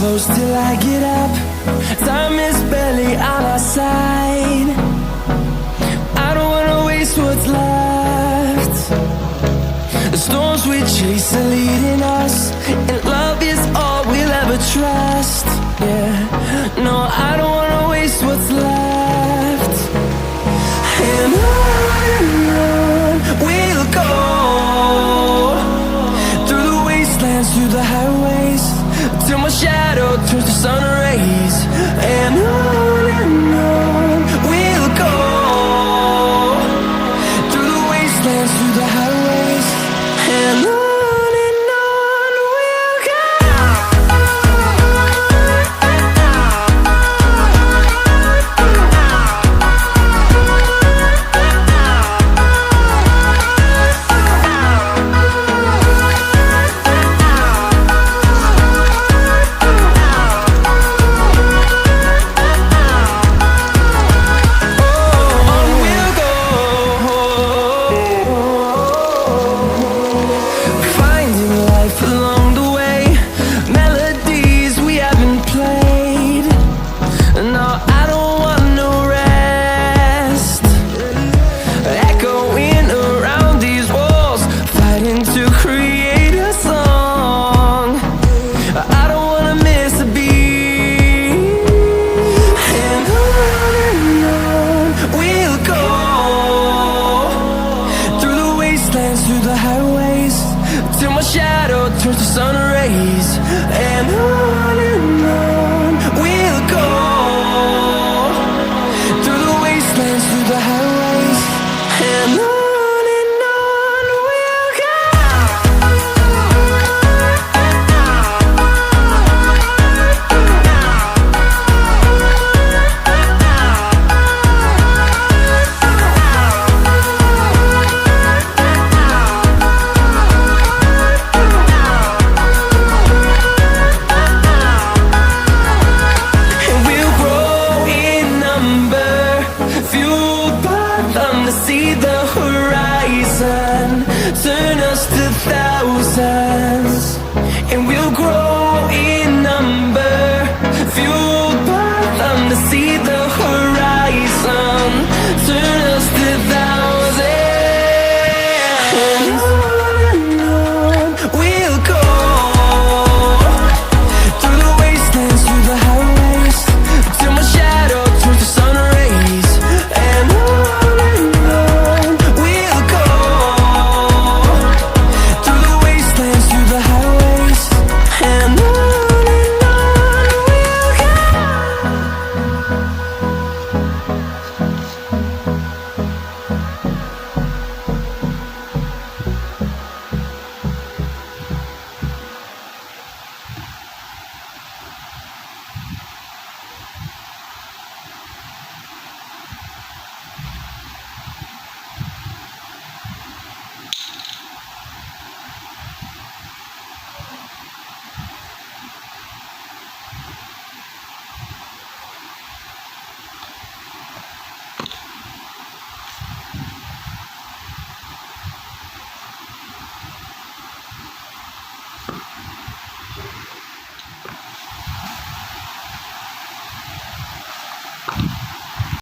close till I get up. Time is barely on our side. I don't wanna waste what's left. The storms we chase are leading us, and love is all we'll ever trust. Yeah, no, I don't wanna waste what's left. And on we'll go, through the wastelands, through the highways, till my shadow turns to sun rays. And on we'll go, through the wastelands, through the highways, and on we'll go. Through the highways, till my shadow turns to sun rays. And